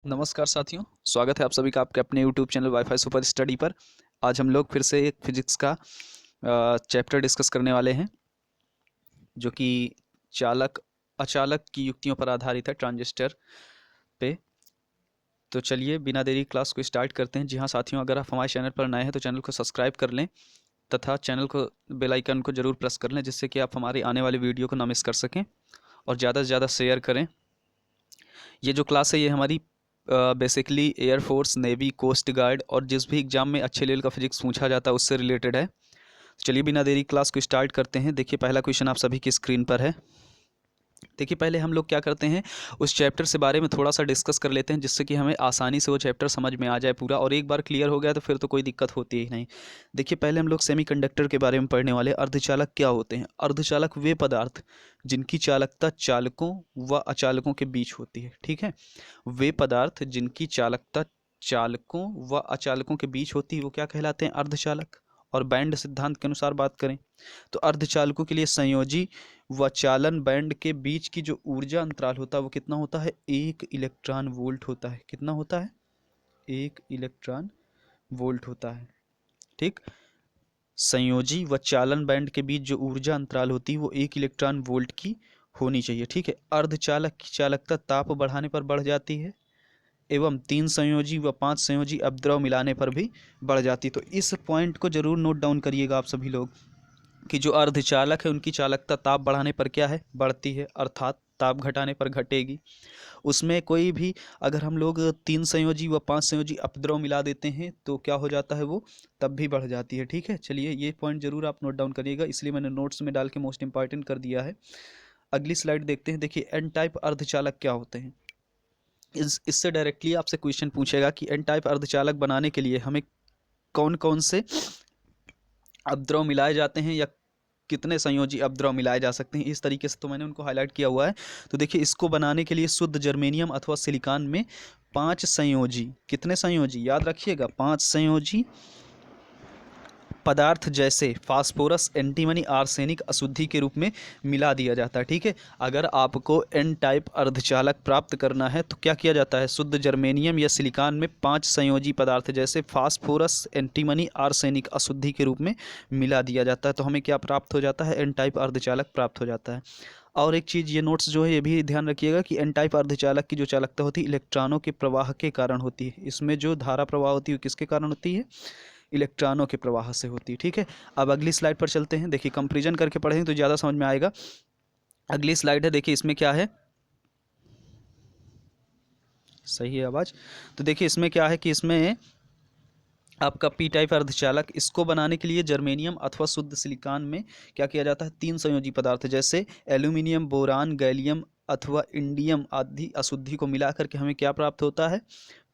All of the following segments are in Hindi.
नमस्कार साथियों, स्वागत है आप सभी का आपके अपने YouTube channel wifi super study पर। आज हम लोग फिर से एक फिजिक्स का चैप्टर डिस्कस करने वाले हैं जो कि चालक अचालक की युक्तियों पर आधारित है, ट्रांजिस्टर पे। तो चलिए बिना देरी क्लास को स्टार्ट करते हैं। जी हाँ साथियों, अगर आप हमारे चैनल पर नए हैं तो चैनल को सब्सक्राइब कर लें तथा चैनल को बेल आइकन को ज़रूर प्रेस कर लें, जिससे कि आप हमारी आने वाली वीडियो को ना मिस कर सकें और ज़्यादा से ज़्यादा शेयर करें। ये जो क्लास है ये हमारी basically air force, navy, coast guard और जिस भी एग्जाम में अच्छे लेवल का फिजिक्स पूछा जाता है उससे रिलेटेड है। तो चलिए बिना देरी क्लास को स्टार्ट करते हैं। देखिए पहला क्वेश्चन आप सभी की स्क्रीन पर है। देखिए पहले हम लोग क्या करते हैं, उस चैप्टर से बारे में थोड़ा सा डिस्कस कर लेते हैं, जिससे कि हमें आसानी से वो चैप्टर समझ में आ जाए पूरा, और एक बार क्लियर हो गया तो फिर तो कोई दिक्कत होती ही नहीं। देखिए पहले हम लोग सेमीकंडक्टर के बारे में पढ़ने वाले हैं। अर्धचालक क्या होते हैं? अर्धचालक वे पदार्थ जिनकी चालकता चालकों व अचालकों के बीच होती है। ठीक है, वे पदार्थ जिनकी चालकता चालकों व अचालकों के बीच होती है वो क्या कहलाते हैं? अर्धचालक। और बैंड सिद्धांत के अनुसार बात करें तो अर्धचालकों के लिए संयोजी व चालन बैंड के बीच की जो ऊर्जा अंतराल होता है वो कितना होता है? 1 इलेक्ट्रॉन वोल्ट होता है। कितना होता है? 1 इलेक्ट्रॉन वोल्ट होता है। ठीक, संयोजी व चालन बैंड के बीच जो ऊर्जा अंतराल होती है वो 1 इलेक्ट्रॉन वोल्ट की होनी चाहिए। ठीक है, अर्धचालक की चालकता ताप बढ़ाने पर बढ़ जाती है एवं 3 संयोजी व 5 संयोजी अपद्रव मिलाने पर भी बढ़ जाती है। तो इस पॉइंट को जरूर नोट डाउन करिएगा आप सभी लोग कि जो अर्धचालक है उनकी चालकता ताप बढ़ाने पर क्या है? बढ़ती है, अर्थात ताप घटाने पर घटेगी। उसमें कोई भी अगर हम लोग 3 संयोजी व 5 संयोजी अपद्रव मिला देते हैं तो क्या हो जाता है? वो तब भी बढ़ जाती है। ठीक है, चलिए ये पॉइंट जरूर आप नोट डाउन करिएगा, इसलिए मैंने नोट्स में डाल के मोस्ट इंपॉर्टेंट कर दिया है। अगली स्लाइड देखते हैं। देखिए एन टाइप अर्धचालक क्या होते हैं। इससे डायरेक्टली आपसे क्वेश्चन पूछेगा कि एन टाइप अर्धचालक बनाने के लिए हमें कौन कौन से अपद्रव मिलाए जाते हैं या कितने संयोजी अपद्रव मिलाए जा सकते हैं। इस तरीके से तो मैंने उनको हाईलाइट किया हुआ है। तो देखिए इसको बनाने के लिए शुद्ध जर्मेनियम अथवा सिलिकॉन में 5 संयोजी, कितने संयोजी याद रखिएगा? 5 संयोजी पदार्थ जैसे फास्फोरस, एंटीमनी, आर्सेनिक अशुद्धि के रूप में मिला दिया जाता है। ठीक है, अगर आपको एन टाइप अर्धचालक प्राप्त करना है तो क्या किया जाता है? शुद्ध जर्मेनियम या सिलिकॉन में 5 संयोजी पदार्थ जैसे फास्फोरस, एंटीमनी, आर्सेनिक अशुद्धि के रूप में मिला दिया जाता है। तो हमें क्या प्राप्त हो जाता है? एन टाइप अर्धचालक प्राप्त हो जाता है। और एक चीज़ ये नोट्स जो है ये भी ध्यान रखिएगा कि एन टाइप अर्धचालक की जो चालकता होती है इलेक्ट्रॉनों के प्रवाह के कारण होती है। इसमें जो धारा प्रवाह होती है वो किसके कारण होती है? इलेक्ट्रॉनों के प्रवाह से होती है। ठीक है, अब अगली स्लाइड पर चलते हैं। देखिए कंपेरिजन करके पढ़ेंगे तो ज़्यादा समझ में आएगा। अगली स्लाइड है, देखिए इसमें क्या है? सही है आवाज़? तो देखिए इसमें क्या है कि इसमें आपका पी टाइप अर्धचालक, इसको बनाने के लिए जर्मेनियम अथवा शुद्ध सिलिकॉन में क्या किया जाता है? 3 संयोजी पदार्थ जैसे एल्यूमिनियम, बोरान, गैलियम अथवा इंडियम आदि अशुद्धि को मिला करके हमें क्या प्राप्त होता है?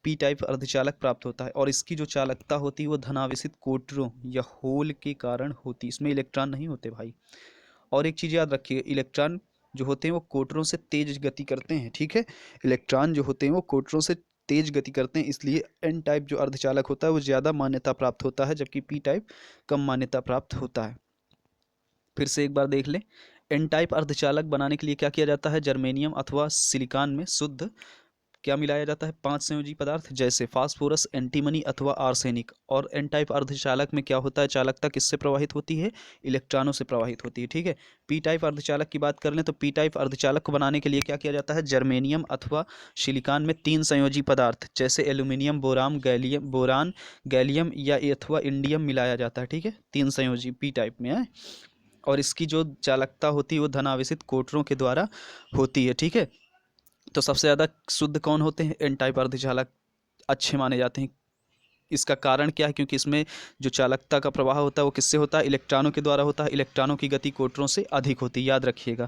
पी टाइप अर्धचालक प्राप्त होता है। और इसकी जो चालकता होती है वो धनावेशित कोटरों या होल के कारण होती है। इसमें इलेक्ट्रॉन नहीं होते भाई। और एक चीज़ याद रखिए, इलेक्ट्रॉन जो होते हैं वो कोटरों से तेज गति करते हैं। ठीक है, इलेक्ट्रॉन जो होते हैं वो कोटरों से तेज गति करते हैं, इसलिए एन टाइप जो अर्धचालक होता है वो ज़्यादा मान्यता प्राप्त होता है, जबकि पी टाइप कम मान्यता प्राप्त होता है। फिर से एक बार देख लें, एन टाइप अर्धचालक बनाने के लिए क्या किया जाता है? जर्मेनियम अथवा सिलिकॉन में शुद्ध क्या मिलाया जाता है? 5 संयोजी पदार्थ जैसे फास्फोरस, एंटीमनी अथवा आर्सेनिक। और एन टाइप अर्धचालक में क्या होता है? चालकता किससे प्रवाहित होती है? इलेक्ट्रॉनों से प्रवाहित होती है। ठीक है, पी टाइप अर्धचालक की बात कर लें तो पी टाइप अर्धचालक को बनाने के लिए क्या किया जाता है? जर्मेनियम अथवा सिलिकॉन में 3 संयोजी पदार्थ जैसे एल्यूमिनियम, बोरान, गैलियम या अथवा इंडियम मिलाया जाता है। ठीक है, 3 संयोजी पी टाइप में है। और इसकी जो चालकता होती है वो धनावेशित कोटरों के द्वारा होती है। ठीक है, तो सबसे ज़्यादा शुद्ध कौन होते हैं? एन टाइप अर्धचालक अच्छे माने जाते हैं। इसका कारण क्या है? क्योंकि इसमें जो चालकता का प्रवाह होता है वो किससे होता है? इलेक्ट्रॉनों के द्वारा होता है। इलेक्ट्रॉनों की गति कोटरों से अधिक होती है, याद रखिएगा।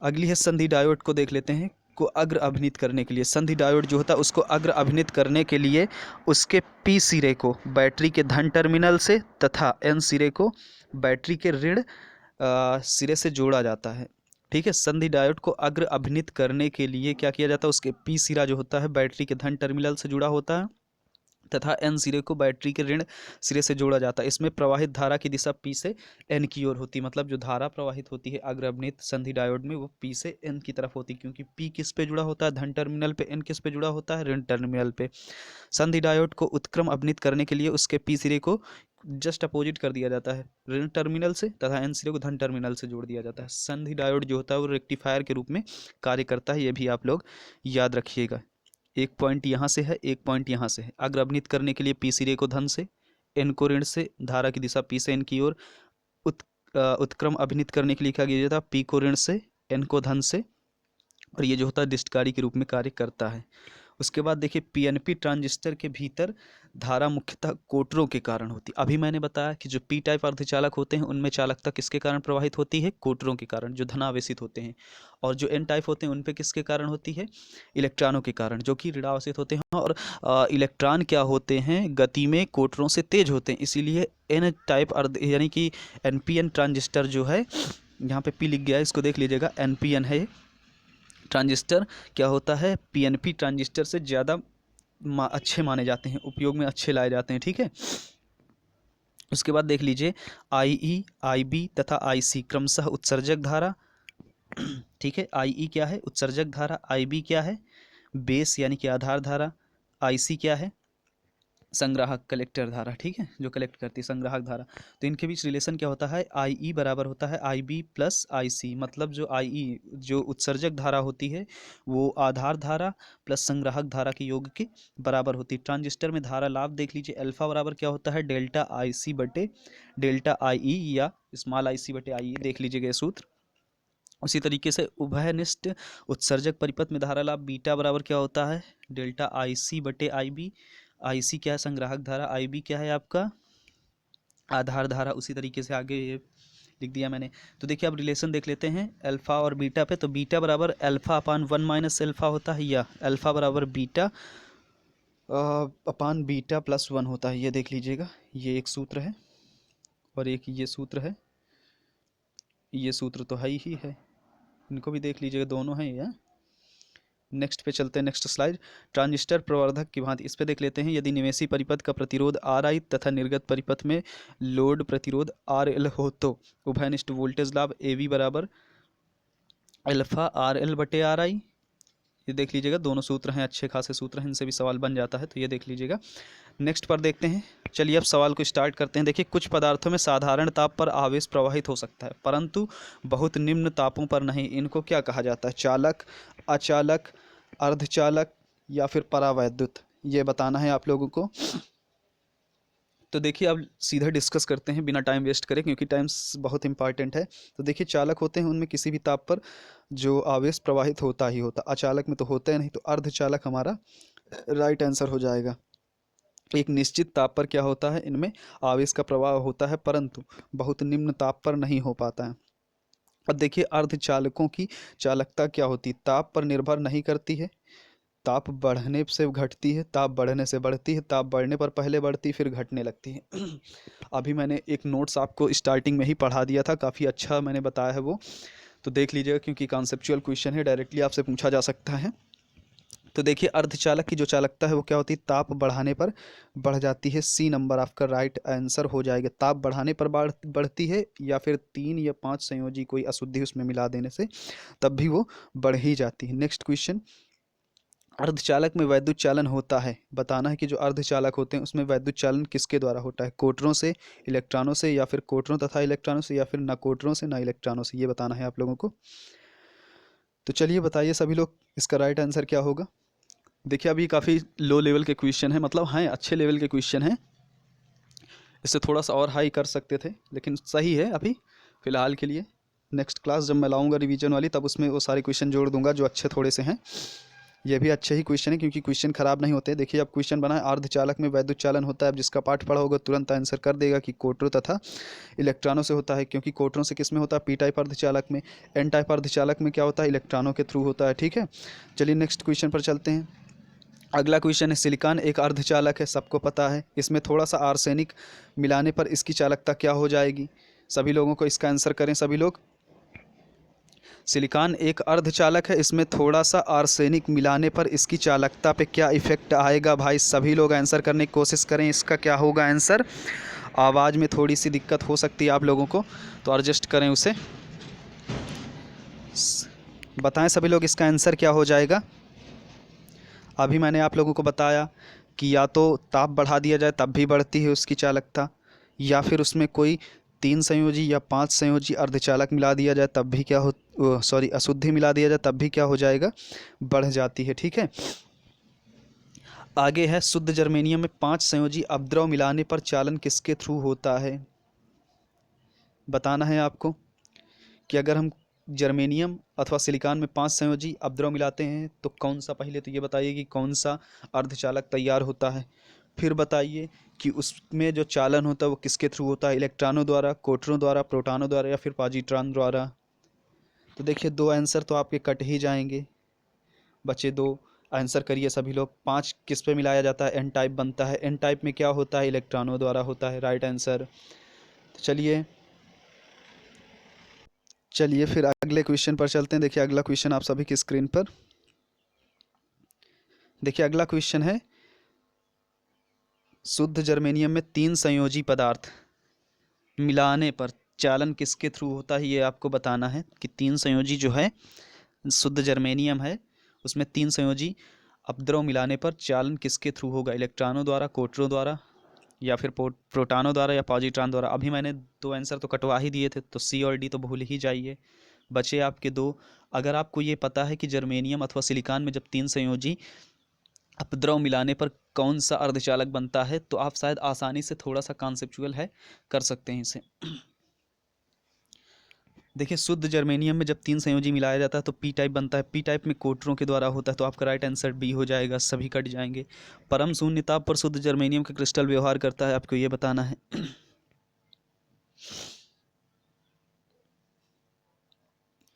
अगली है संधि डायोड को देख लेते हैं। को अग्र अभिनीत करने के लिए संधि डायोड जो होता है उसको अग्र अभिनीत करने के लिए उसके पी सिरे को बैटरी के धन टर्मिनल से तथा एन सिरे को बैटरी के ऋण सिरे से जोड़ा जाता है। ठीक है, संधि डायोड को अग्र अभिनीत करने के लिए क्या किया जाता है? उसके पी सिरा जो होता है बैटरी के धन टर्मिनल से जुड़ा होता है तथा N सिरे को बैटरी के ऋण सिरे से जोड़ा जाता है। इसमें प्रवाहित धारा की दिशा P से N की ओर होती है, मतलब जो धारा प्रवाहित होती है अग्र अवनीत संधि डायोड में वो P से N की तरफ होती है, क्योंकि P किस पे जुड़ा होता है, धन टर्मिनल पे, N किस पे जुड़ा होता है, ऋण टर्मिनल पे। संधि डायोड को उत्क्रम अवनीत करने के लिए उसके P सिरे को जस्ट अपोजिट कर दिया जाता है ऋण टर्मिनल से, तथा N सिरे को धन टर्मिनल से जोड़ दिया जाता है। संधि डायोड जो होता है वो रेक्टिफायर के रूप में कार्य करता है, ये भी आप लोग याद रखिएगा। एक पॉइंट यहाँ से है, एक पॉइंट यहाँ से है। अग्र अवनीत करने के लिए P सिरे को धन से, N को ऋण से, धारा की दिशा P से N की ओर। उत्क्रम अभिनीत करने के लिए क्या किया जाता है, P को ऋण से, N को धन से, और ये जो होता है डिस्टकारी के रूप में कार्य करता है। उसके बाद देखिए पीएनपी ट्रांजिस्टर के भीतर धारा मुख्यतः कोटरों के कारण होती है। अभी मैंने बताया कि जो पी टाइप अर्धचालक होते हैं उनमें चालकता किसके कारण प्रवाहित होती है, कोटरों के कारण, जो धनावेशित होते हैं। और जो एन टाइप होते हैं उन पे किसके कारण होती है, इलेक्ट्रॉनों के कारण, जो कि ऋणावेशित होते हैं। और इलेक्ट्रॉन क्या होते हैं, गति में कोटरों से तेज होते हैं, इसीलिए एन टाइप अर्ध यानी कि एनपीएन ट्रांजिस्टर जो है, यहाँ पे पी लिख गया है, इसको देख लीजिएगा, एनपीएन है ट्रांजिस्टर, क्या होता है, पीएनपी ट्रांजिस्टर से ज़्यादा अच्छे माने जाते हैं, उपयोग में अच्छे लाए जाते हैं। ठीक है, उसके बाद देख लीजिए आईई, आईबी तथा आईसी क्रमशः उत्सर्जक धारा। ठीक है, आईई क्या है, उत्सर्जक धारा, आईबी क्या है, बेस यानी कि आधार धारा, आईसी क्या है, संग्राहक कलेक्टर धारा। ठीक है, जो कलेक्ट करती है, संग्राहक धारा। तो इनके बीच रिलेशन क्या होता है, आई ई बराबर होता है आई बी प्लस आई सी, मतलब जो आई ई जो उत्सर्जक धारा होती है वो आधार धारा प्लस संग्राहक धारा के योग के बराबर होती है। ट्रांजिस्टर में धारा लाभ देख लीजिए, अल्फा बराबर क्या होता है, डेल्टा आई सी बटे डेल्टा आई ई या स्मॉल आई सी बटे आई ई, देख लीजिएगा सूत्र। उसी तरीके से उभयनिष्ठ उत्सर्जक परिपथ में धारा लाभ बीटा बराबर क्या होता है, डेल्टा आई सी बटे आई बी। आई सी क्या है, संग्राहक धारा, आई बी क्या है आपका आधार धारा। उसी तरीके से आगे ये लिख दिया मैंने। तो देखिए अब रिलेशन देख लेते हैं अल्फा और बीटा पे। तो बीटा बराबर अल्फा अपान 1 माइनस अल्फा होता है, या अल्फा बराबर बीटा अपान बीटा प्लस 1 होता है, ये देख लीजिएगा। ये एक सूत्र है और एक ये सूत्र है, ये सूत्र तो है ही है, इनको भी देख लीजिएगा, दोनों हैं ये। नेक्स्ट पे चलते हैं, नेक्स्ट स्लाइड। ट्रांजिस्टर प्रवर्धक की भांति इस पे देख लेते हैं। यदि निवेशी परिपथ का प्रतिरोध आर आई तथा निर्गत परिपथ में लोड प्रतिरोध आर एल हो तो उभयनिष्ठ वोल्टेज लाभ ए वी बराबर अल्फा आर एल बटे आर आई। ये देख लीजिएगा, दोनों सूत्र हैं, अच्छे खासे सूत्र हैं, इनसे भी सवाल बन जाता है, तो ये देख लीजिएगा। नेक्स्ट पर देखते हैं, चलिए अब सवाल को स्टार्ट करते हैं। देखिए कुछ पदार्थों में साधारण ताप पर आवेश प्रवाहित हो सकता है परंतु बहुत निम्न तापों पर नहीं। इनको क्या कहा जाता है, चालक, अचालक, अर्धचालक या फिर परावैद्युत, ये बताना है आप लोगों को। तो देखिए अब सीधा डिस्कस करते हैं बिना टाइम वेस्ट करें, क्योंकि टाइम बहुत इंपॉर्टेंट है। तो देखिए चालक होते हैं, उनमें किसी भी ताप पर जो आवेश प्रवाहित होता ही होता, अचालक में तो होता है नहीं, तो अर्धचालक हमारा राइट आंसर हो जाएगा। एक निश्चित ताप पर क्या होता है, इनमें आवेश का प्रवाह होता है परंतु बहुत निम्न ताप पर नहीं हो पाता है। अब देखिए अर्धचालकों की चालकता क्या होती है, ताप पर निर्भर नहीं करती है, ताप बढ़ने से घटती है, ताप बढ़ने से बढ़ती है, ताप बढ़ने पर पहले बढ़ती फिर घटने लगती है। अभी मैंने एक नोट्स आपको स्टार्टिंग में ही पढ़ा दिया था, काफ़ी अच्छा मैंने बताया है वो, तो देख लीजिएगा, क्योंकि कॉन्सेप्चुअल क्वेश्चन है, डायरेक्टली आपसे पूछा जा सकता है। तो देखिए अर्धचालक की जो चालकता है वो क्या होती है, ताप बढ़ाने पर बढ़ जाती है। सी नंबर आपका राइट आंसर हो जाएगा। ताप बढ़ाने पर बढ़ती है या फिर 3 या 5 संयोजी कोई अशुद्धि उसमें मिला देने से तब भी वो बढ़ ही जाती है। नेक्स्ट क्वेश्चन, अर्धचालक में वैद्युत चालन होता है, बताना है कि जो अर्धचालक होते हैं उसमें वैद्युत चालन किसके द्वारा होता है, कोटरों से, इलेक्ट्रॉनों से, या फिर कोटरों तथा इलेक्ट्रॉनों से, या फिर ना कोटरों से ना इलेक्ट्रॉनों से, ये बताना है आप लोगों को। तो चलिए बताइए सभी लोग, इसका राइट आंसर क्या होगा। देखिए अभी काफ़ी लो लेवल के क्वेश्चन है, मतलब हैं अच्छे लेवल के क्वेश्चन हैं, इससे थोड़ा सा और हाई कर सकते थे, लेकिन सही है अभी फ़िलहाल के लिए। नेक्स्ट क्लास जब मैं लाऊंगा रिवीजन वाली, तब उसमें वो सारे क्वेश्चन जोड़ दूंगा जो अच्छे थोड़े से हैं। ये भी अच्छे ही क्वेश्चन है, क्योंकि क्वेश्चन खराब नहीं होते। देखिए अब क्वेश्चन बना है अर्धचालक में वैद्युत चालन होता है, अब जिसका पाठ पढ़ा होगा तुरंत आंसर कर देगा कि कोटरों तथा इलेक्ट्रॉनों से होता है, क्योंकि कोटरों से किस में होता है, पी टाइप अर्धचालक में। एन टाइप अर्धचालक में क्या होता है, इलेक्ट्रॉनों के थ्रू होता है। ठीक है, चलिए नेक्स्ट क्वेश्चन पर चलते हैं। अगला क्वेश्चन है, सिलिकॉन एक अर्धचालक है, सबको पता है, इसमें थोड़ा सा आर्सेनिक मिलाने पर इसकी चालकता क्या हो जाएगी। सभी लोगों को इसका आंसर करें सभी लोग। सिलिकॉन एक अर्धचालक है, इसमें थोड़ा सा आर्सेनिक मिलाने पर इसकी चालकता पे क्या इफ़ेक्ट आएगा? भाई सभी लोग आंसर करने की कोशिश करें, इसका क्या होगा आंसर। आवाज़ में थोड़ी सी दिक्कत हो सकती है आप लोगों को, तो एडजस्ट करें उसे। बताएं सभी लोग इसका आंसर क्या हो जाएगा। अभी मैंने आप लोगों को बताया कि या तो ताप बढ़ा दिया जाए तब भी बढ़ती है उसकी चालकता, या फिर उसमें कोई 3 संयोजी या 5 संयोजी अर्धचालक मिला दिया जाए तब भी क्या हो, सॉरी अशुद्धि मिला दिया जाए तब भी क्या हो जाएगा, बढ़ जाती है। ठीक है, आगे है शुद्ध जर्मेनियम में 5 संयोजी अपद्रव मिलाने पर चालन किसके थ्रू होता है। बताना है आपको कि अगर हम जर्मेनियम अथवा सिलिकॉन में 5 संयोजी अपद्रव मिलाते हैं तो कौन सा, पहले तो ये बताइए कि कौन सा अर्धचालक तैयार होता है। फिर बताइए कि उसमें जो चालन होता है वो किसके थ्रू होता है, इलेक्ट्रॉनों द्वारा, कोटरों द्वारा, प्रोटॉनों द्वारा या फिर पॉजिट्रॉन द्वारा। तो देखिए 2 आंसर तो आपके कट ही जाएंगे, बचे 2। आंसर करिए सभी लोग। 5 किस पे मिलाया जाता है, एन टाइप बनता है। एन टाइप में क्या होता है, इलेक्ट्रॉनों द्वारा होता है, राइट आंसर। तो चलिए फिर अगले क्वेश्चन पर चलते हैं। देखिए अगला क्वेश्चन आप सभी की स्क्रीन पर। देखिए अगला क्वेश्चन है, शुद्ध जर्मेनियम में 3 संयोजी पदार्थ मिलाने पर चालन किसके थ्रू होता है, ये आपको बताना है कि 3 संयोजी जो है शुद्ध जर्मेनियम है उसमें 3 संयोजी अपद्रव मिलाने पर चालन किसके थ्रू होगा, इलेक्ट्रॉनों द्वारा, कोटरों द्वारा या फिर प्रोटॉनों द्वारा या पॉजिट्रॉन द्वारा। अभी मैंने 2 आंसर तो कटवा ही दिए थे, तो सी और डी तो भूल ही जाइए, बचे आपके 2। अगर आपको ये पता है कि जर्मेनियम अथवा सिलिकॉन में जब 3 संयोजी अपद्रव मिलाने पर कौन सा अर्धचालक बनता है तो आप शायद आसानी से, थोड़ा सा कॉन्सेप्चुअल है, कर सकते हैं इसे। देखिए शुद्ध जर्मेनियम में जब 3 संयोजी मिलाया जाता है तो पी टाइप बनता है। पी टाइप में कोटरों के द्वारा होता है, तो आपका राइट आंसर बी हो जाएगा, सभी कट जाएंगे। परम शून्य ताप पर शुद्ध जर्मेनियम का क्रिस्टल व्यवहार करता है, आपको ये बताना है।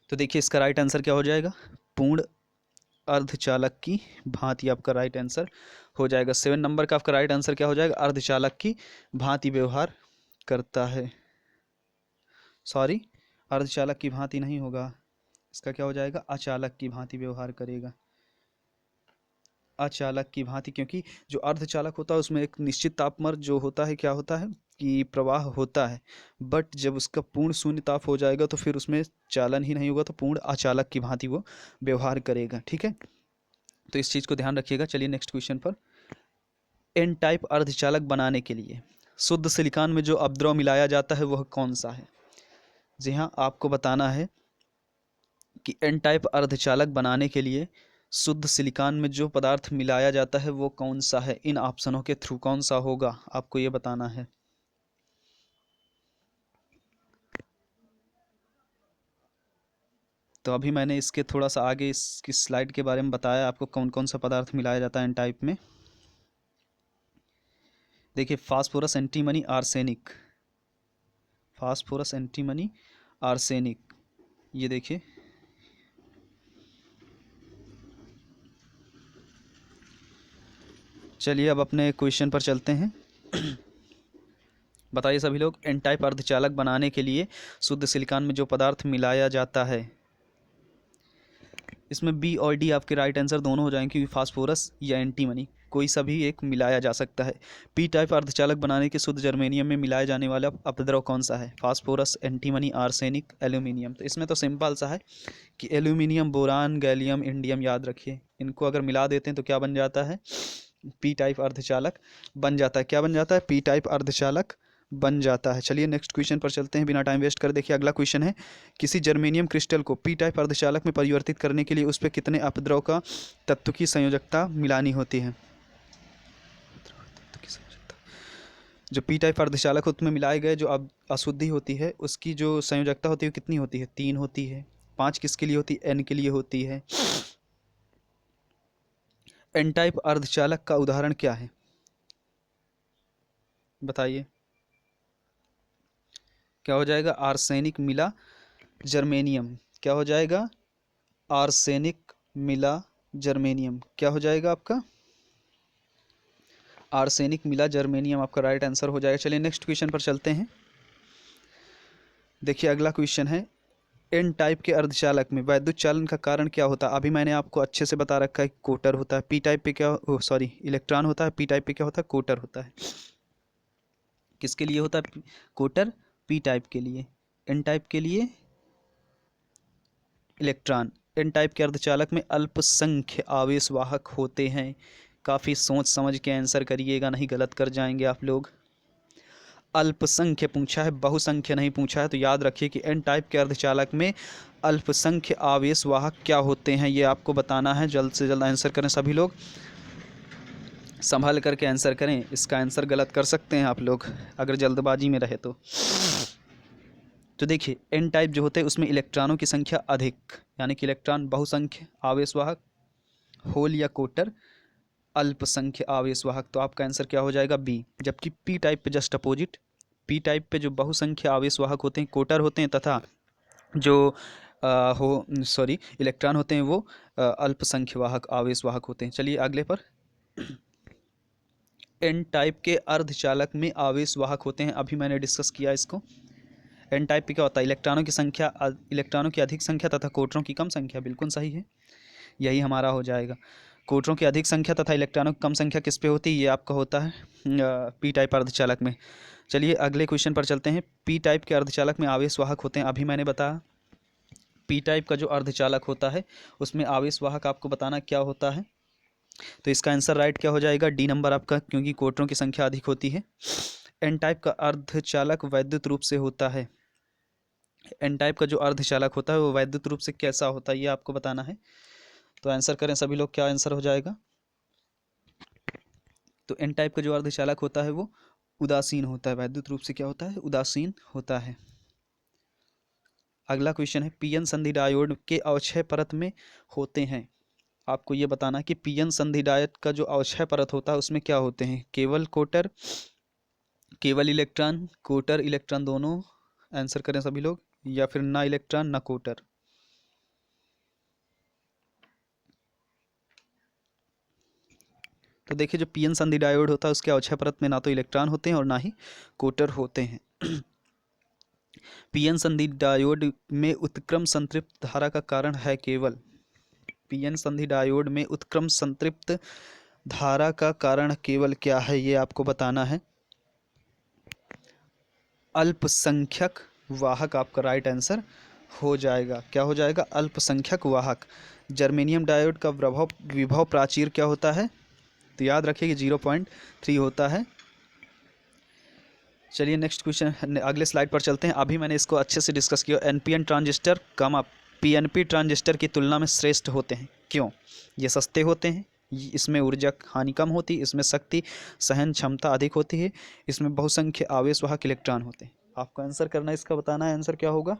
तो देखिए इसका राइट आंसर क्या हो जाएगा, पूर्ण अर्धचालक की भांति आपका राइट आंसर हो जाएगा। 7 नंबर का आपका राइट आंसर क्या हो जाएगा, अर्धचालक की भांति व्यवहार करता है। सॉरी, अर्धचालक की भांति नहीं होगा, इसका क्या हो जाएगा, अचालक की भांति व्यवहार करेगा। अचालक की भांति, क्योंकि जो अर्धचालक होता है उसमें एक निश्चित तापमान जो होता है, क्या होता है कि प्रवाह होता है, बट जब उसका पूर्ण शून्य ताप हो जाएगा तो फिर उसमें चालन ही नहीं होगा, तो पूर्ण अचालक की भांति वो व्यवहार करेगा। ठीक है, तो इस चीज़ को ध्यान रखिएगा। चलिए नेक्स्ट क्वेश्चन पर। एन टाइप अर्धचालक बनाने के लिए शुद्ध सिलिकॉन में जो अपद्रव मिलाया जाता है वह कौन सा है। जी हाँ, आपको बताना है कि एन टाइप अर्धचालक बनाने के लिए शुद्ध सिलिकॉन में जो पदार्थ मिलाया जाता है वो कौन सा है, इन ऑप्शनों के थ्रू कौन सा होगा, आपको ये बताना है। तो अभी मैंने इसके थोड़ा सा आगे इसकी स्लाइड के बारे में बताया आपको कौन कौन सा पदार्थ मिलाया जाता है एन टाइप में। देखिए phosphorus, antimony, arsenic, phosphorus, antimony, arsenic, ये देखिए। चलिए अब अपने क्वेश्चन पर चलते हैं। बताइए सभी लोग, एन टाइप अर्धचालक बनाने के लिए शुद्ध सिलिकॉन में जो पदार्थ मिलाया जाता है, इसमें बी और डी आपके राइट आंसर दोनों हो जाएंगे, क्योंकि फास्फोरस या एंटीमनी कोई सा भी एक मिलाया जा सकता है। पी टाइप अर्धचालक बनाने के शुद्ध जर्मेनियम में मिलाया जाने वाला अपद्रव कौन सा है, फास्फोरस, एंटीमनी, आर्सेनिक, एल्यूमिनियम। तो इसमें तो सिंपल सा है कि एल्यूमिनियम, बोरान, गैलियम, इंडियम, याद रखिए इनको अगर मिला देते हैं तो क्या बन जाता है, पी टाइप अर्धचालक बन जाता है। क्या बन जाता है, पी टाइप अर्धचालक बन जाता है। चलिए नेक्स्ट क्वेश्चन पर चलते हैं बिना टाइम वेस्ट कर। देखिए अगला क्वेश्चन है, किसी जर्मेनियम क्रिस्टल को पी टाइप अर्धचालक में परिवर्तित करने के लिए उस पर कितने अपद्रव का तत्व की संयोजकता मिलानी होती है। जो पी टाइप अर्धचालक उसमें मिलाए गए जो अब अशुद्धि होती है उसकी जो संयोजकता होती है वो कितनी होती है, 3 होती है। 5 किसके लिए होती है, एन के लिए होती है। एन टाइप अर्धचालक का उदाहरण क्या है, बताइए। क्या हो जाएगा, आर्सेनिक मिला जर्मेनियम। क्या हो जाएगा, आर्सेनिक मिला जर्मेनियम। क्या हो जाएगा आपका, आर्सेनिक मिला जर्मेनियम आपका राइट आंसर हो जाएगा। चलिए नेक्स्ट क्वेश्चन पर चलते हैं। देखिए अगला क्वेश्चन है, एन टाइप के अर्धचालक में वैद्युत चालन का कारण क्या होता है? अभी मैंने आपको अच्छे से बता रखा है, कोटर होता है। पी टाइप पे क्या, सॉरी, इलेक्ट्रॉन होता है। पी टाइप पे क्या होता है? कोटर होता है। किसके लिए होता है कोटर? पी टाइप के लिए। एन टाइप के लिए इलेक्ट्रॉन। एन टाइप के अर्धचालक में अल्पसंख्य आवेश वाहक होते हैं। काफ़ी सोच समझ के आंसर करिएगा, नहीं गलत कर जाएंगे आप लोग। अल्पसंख्य पूछा है, बहुसंख्य नहीं पूछा है, तो याद रखिए कि एन टाइप के अर्धचालक में अल्पसंख्य आवेश वाहक क्या होते हैं, ये आपको बताना है। जल्द से जल्द आंसर करें सभी लोग, संभल करके आंसर करें। इसका आंसर गलत कर सकते हैं आप लोग अगर जल्दबाजी में रहे तो देखिए एन टाइप जो होते हैं उसमें इलेक्ट्रॉनों की संख्या अधिक, यानी कि इलेक्ट्रॉन बहुसंख्य आवेशवाहक, होल या कोटर अल्पसंख्य आवेशवाहक। तो आपका आंसर क्या हो जाएगा? बी। जबकि पी टाइप पे जस्ट अपोजिट, पी टाइप पे जो बहुसंख्य आवेशवाहक होते हैं कोटर होते हैं, तथा जो इलेक्ट्रॉन होते हैं वो अल्पसंख्यवाहक आवेशवाहक होते हैं। चलिए अगले पर। एन टाइप के अर्धचालक में आवेशवाहक होते हैं, अभी मैंने डिस्कस किया इसको। एन टाइप पे क्या होता है? इलेक्ट्रॉनों की संख्या, इलेक्ट्रॉनों की अधिक संख्या तथा कोटरों की कम संख्या। बिल्कुल सही है, यही हमारा हो जाएगा। कोटरों की अधिक संख्या तथा इलेक्ट्रॉनों की कम संख्या किस पे होती है? ये आपका होता है पी टाइप अर्धचालक में। चलिए अगले क्वेश्चन पर चलते हैं। पी टाइप के अर्धचालक में आवेशवाहक होते हैं, अभी मैंने बताया। पी टाइप का जो अर्धचालक होता है उसमें आवेशवाहक आपको बताना क्या होता है। तो इसका आंसर राइट क्या हो जाएगा? डी नंबर आपका, क्योंकि कोटरों की संख्या अधिक होती है। एन टाइप का अर्धचालक वैद्युत रूप से होता है। एन टाइप का जो अर्धचालक होता है वो वैद्युत रूप से कैसा होता है, ये आपको बताना है। तो आंसर करें सभी लोग, क्या आंसर हो जाएगा? तो एन टाइप का जो अर्धचालक होता है वो उदासीन होता है। वैद्युत रूप से क्या होता है? उदासीन होता है। अगला क्वेश्चन है, पीएन संधि डायोड के अवक्षय परत में होते हैं। आपको ये बताना है कि पीएन संधि डायोड का जो अवक्षय परत होता है उसमें क्या होते हैं? केवल कोटर, केवल इलेक्ट्रॉन, कोटर इलेक्ट्रॉन दोनों। आंसर करें सभी लोग, या फिर ना इलेक्ट्रॉन ना कोटर। तो देखिए जो पीएन संधि डायोड होता है उसके अवक्षय परत में ना तो इलेक्ट्रॉन होते हैं और ना ही कोटर होते हैं। पीएन संधि डायोड में उत्क्रम संतृप्त धारा का कारण है केवल, पीएन संधि डायोड में उत्क्रम संतृप्त धारा का कारण केवल क्या है, ये आपको बताना है। अल्पसंख्यक वाहक आपका राइट आंसर हो जाएगा। क्या हो जाएगा? अल्पसंख्यक वाहक। जर्मेनियम डायोड का विभव प्राचीर क्या होता है? तो याद रखिए कि 0.3 होता है। चलिए नेक्स्ट क्वेश्चन, अगले स्लाइड पर चलते हैं। अभी मैंने इसको अच्छे से डिस्कस किया। एनपीएन ट्रांजिस्टर पीएनपी ट्रांजिस्टर की तुलना में श्रेष्ठ होते हैं, क्यों? ये सस्ते होते हैं, इसमें ऊर्जा हानि कम होती है, इसमें शक्ति सहन क्षमता अधिक होती है, इसमें बहुसंख्य आवेशवाहक इलेक्ट्रॉन होते हैं। आपको आंसर करना है, इसका बताना है आंसर क्या होगा।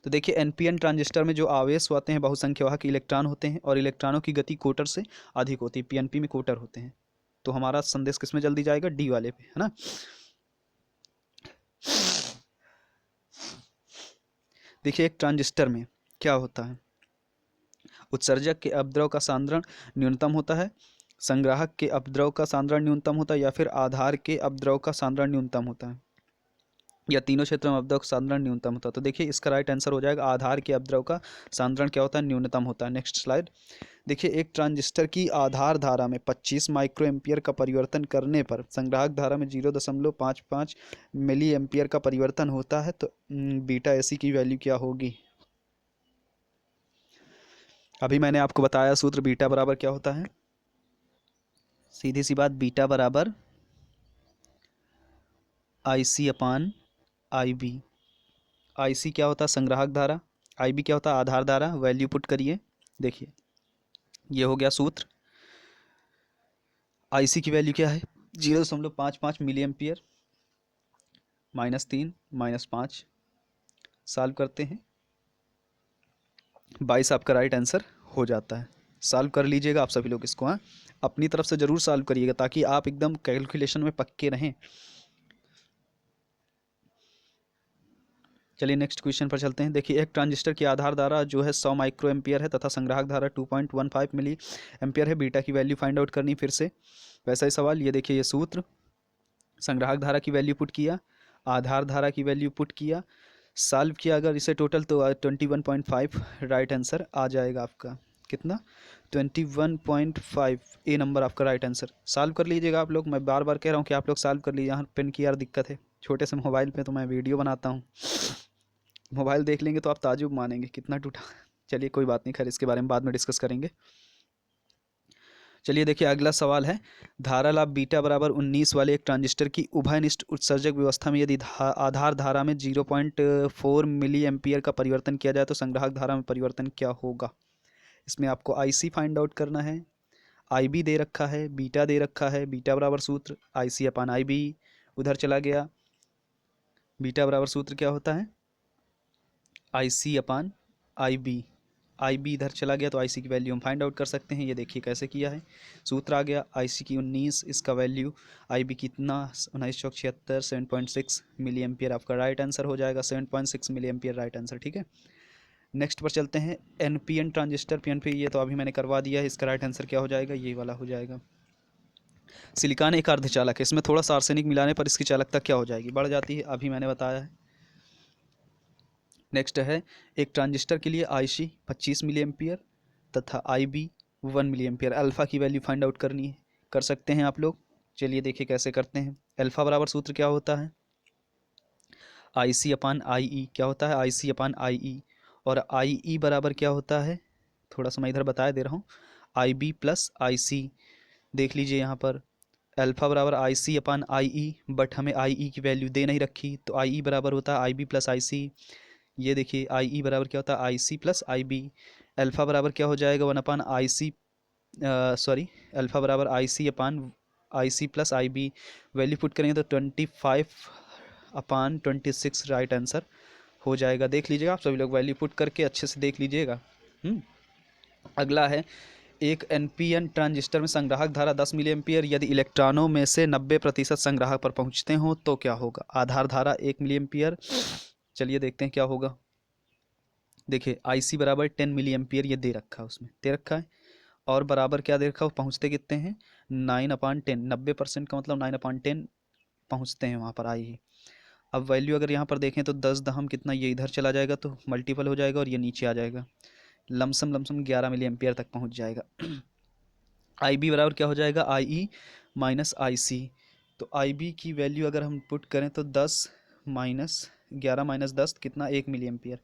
तो देखिए एनपीएन ट्रांजिस्टर में जो आवेश होते हैं बहुसंख्यवाहक इलेक्ट्रॉन होते हैं, और इलेक्ट्रॉनों की गति कोटर से अधिक होती है। पीएनपी में कोटर होते हैं। तो हमारा संदेश किस में जल्दी जाएगा? डी वाले पे, है ना। देखिए एक ट्रांजिस्टर में क्या होता है? उत्सर्जक के अपद्रव का सांद्रण न्यूनतम होता है, संग्राहक के अपद्रव का सांद्रण न्यूनतम होता है, या फिर आधार के अपद्रव का सांद्रण न्यूनतम होता है, या तीनों क्षेत्रों में अपद्रव का सांद्रण न्यूनतम होता है। तो देखिए इसका राइट आंसर हो जाएगा आधार के अपद्रव का सांद्रण क्या होता है? न्यूनतम होता है। Next slide. देखिए एक ट्रांजिस्टर की आधार धारा में 25 माइक्रो एम्पियर का परिवर्तन करने पर संग्राहक धारा में 0.55 मिली एम्पियर का परिवर्तन होता है। तो बीटा ऐसी की वैल्यू क्या होगी? अभी मैंने आपको बताया सूत्र, बीटा बराबर क्या होता है? सीधी सी बात, बीटा बराबर IC अपान IB। IC क्या होता है? संग्राहक धारा। IB क्या होता है? आधार धारा। वैल्यू पुट करिए, देखिए ये हो गया सूत्र। IC की वैल्यू क्या है? 0.55 मिली एम्पियर, -3 -5, सॉल्व करते हैं, 22 आपका राइट आंसर हो जाता है। सॉल्व कर लीजिएगा आप सभी लोग इसको, हाँ अपनी तरफ से ज़रूर सॉल्व करिएगा ताकि आप एकदम कैलकुलेशन में पक्के रहें। चलिए नेक्स्ट क्वेश्चन पर चलते हैं। देखिए एक ट्रांजिस्टर की आधार धारा जो है 100 माइक्रो एम्पियर है तथा संग्राहक धारा 2.15 मिली एम्पियर है। बीटा की वैल्यू फाइंड आउट करनी, फिर से वैसा ही सवाल। ये देखिए ये सूत्र, संग्राहक धारा की वैल्यू पुट किया, आधार धारा की वैल्यू पुट किया, सॉल्व किया अगर इसे टोटल तो 21.5 राइट आंसर आ जाएगा आपका। कितना? 21.5 ए नंबर आपका राइट आंसर। सॉल्व कर लीजिएगा आप लोग, मैं बार बार कह रहा हूँ कि आप लोग सॉल्व कर लीजिए। यहाँ पेन की यार दिक्कत है, छोटे से मोबाइल पे तो मैं वीडियो बनाता हूँ, मोबाइल देख लेंगे तो आप ताजुब मानेंगे कितना टूटा। चलिए कोई बात नहीं, खैर इसके बारे में बाद में डिस्कस करेंगे। चलिए देखिए अगला सवाल है, धारा लाभ बीटा बराबर 19 वाले एक ट्रांजिस्टर की उभयनिष्ठ उत्सर्जक व्यवस्था में यदि आधार धारा में 0.4 मिली एम्पियर का परिवर्तन किया जाए तो संग्राहक धारा में परिवर्तन क्या होगा। इसमें आपको आईसी फाइंड आउट करना है। आईबी दे रखा है, बीटा दे रखा है, बीटा बराबर सूत्र आईसी अपान आईबी, उधर चला गया। बीटा बराबर सूत्र क्या होता है? आईसी अपान आईबी, आईबी इधर चला गया तो आईसी की वैल्यू हम फाइंड आउट कर सकते हैं। ये देखिए कैसे किया है, सूत्र आ गया आईसी की 19, इसका वैल्यू आईबी कितना 19 चौक 76, 7.6 मिली एम्पियर आपका राइट आंसर हो जाएगा। 7.6 मिली एम्पियर राइट आंसर, ठीक है। नेक्स्ट पर चलते हैं, एनपीएन ट्रांजिस्टर, पीएनपी ये तो अभी मैंने करवा दिया है, इसका राइट आंसर क्या हो जाएगा? ये वाला हो जाएगा। सिलिकॉन एक अर्धचालक है, इसमें थोड़ा सा आर्सेनिक मिलाने पर इसकी चालकता क्या हो जाएगी? बढ़ जाती है, अभी मैंने बताया है। नेक्स्ट है, एक ट्रांजिस्टर के लिए आईसी 25 मिली एम्पियर तथा आईबी 1 मिली एम्पियर, अल्फ़ा की वैल्यू फाइंड आउट करनी है, कर सकते हैं आप लोग। चलिए देखिए कैसे करते हैं। अल्फ़ा बराबर सूत्र क्या होता है? आईसी अपान आईई, क्या होता है? आईसी अपान आईई, और आईई बराबर क्या होता है? थोड़ा सा मैं इधर बता दे रहा हूँ, आईबी प्लस आईसी। देख लीजिए यहाँ पर अल्फ़ा बराबर आई सी अपान आई ई, बट हमें आई ई की वैल्यू दे नहीं रखी, तो आई ई बराबर होता है आई बी प्लस आई सी। ये देखिए आई ई बराबर क्या होता है? आई सी प्लस आई बी। अल्फ़ा बराबर क्या हो जाएगा? 1 अपान आई सी, सॉरी, अल्फ़ा बराबर आई सी अपान आई सी प्लस आई बी। वैल्यू पुट करेंगे तो 25 अपान 26 राइट आंसर हो जाएगा। देख लीजिएगा आप सभी लोग, वैल्यू पुट करके अच्छे से देख लीजिएगा। अगला है, एक एनपीएन ट्रांजिस्टर में संग्राहक धारा 10 मिली एम्पियर यदि इलेक्ट्रॉनों में से 90% संग्राहक पर पहुंचते हो तो क्या होगा? आधार धारा 1 मिली एम्पियर। चलिए देखते हैं क्या होगा। देखिए आईसी बराबर 10 मिली एम्पियर ये दे रखा है, उसमें दे रखा है, और बराबर क्या दे रखा है? पहुँचते कितने हैं? 9/10, 90% का मतलब 9/10 पहुँचते हैं वहाँ पर आई। अब वैल्यू अगर यहाँ पर देखें तो 10 दहम कितना, ये इधर चला जाएगा तो मल्टीपल हो जाएगा और ये नीचे आ जाएगा, लमसम 11 मिली एम्पियर तक पहुँच जाएगा। आई बी बराबर क्या हो जाएगा? आई ई माइनस आई सी। तो आई बी की वैल्यू अगर हम पुट करें तो 10 माइनस 11 माइनस 10 कितना? 1 मिली एम्पियर,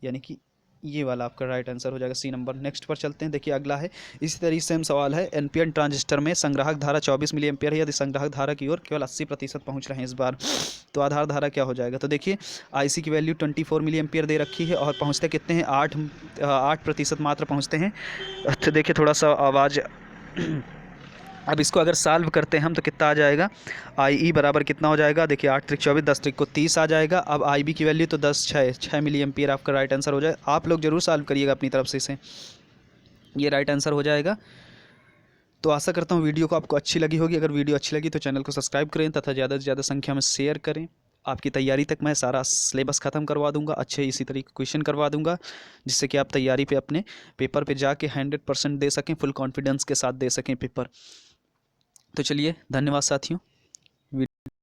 यानी कि ये वाला आपका राइट आंसर हो जाएगा, सी नंबर। नेक्स्ट पर चलते हैं। देखिए अगला है, इसी तरीके से सेम सवाल है, एनपीएन ट्रांजिस्टर में संग्राहक धारा 24 मिली एम्पियर है यदि संग्राहक धारा की ओर केवल 80% पहुँच रहे हैं इस बार, तो आधार धारा क्या हो जाएगा? तो देखिए आईसी की वैल्यू 24 मिली एम्पियर दे रखी है और पहुँचते कितने हैं? 8% मात्र पहुँचते हैं। अच्छा देखिए थोड़ा सा आवाज़ अब इसको अगर सॉल्व करते हैं हम तो कितना आ जाएगा? आई ई बराबर कितना हो जाएगा? देखिए 8 त्रिक 24, 10 त्रिक को 30 आ जाएगा। अब आई बी की वैल्यू तो 6 मिली एम्पियर आपका राइट आंसर हो जाए। आप लोग जरूर सॉल्व करिएगा अपनी तरफ से इसे, ये राइट आंसर हो जाएगा। तो आशा करता हूँ वीडियो को आपको अच्छी लगी होगी। अगर वीडियो अच्छी लगी तो चैनल को सब्सक्राइब करें तथा ज़्यादा से ज़्यादा संख्या में शेयर करें। आपकी तैयारी तक मैं सारा सिलेबस ख़त्म करवा दूंगा, अच्छे इसी तरीके क्वेश्चन करवा दूंगा, जिससे कि आप तैयारी पे अपने पेपर पे जाके 100% दे सकें, फुल कॉन्फिडेंस के साथ दे सकें पेपर। तो चलिए धन्यवाद साथियों।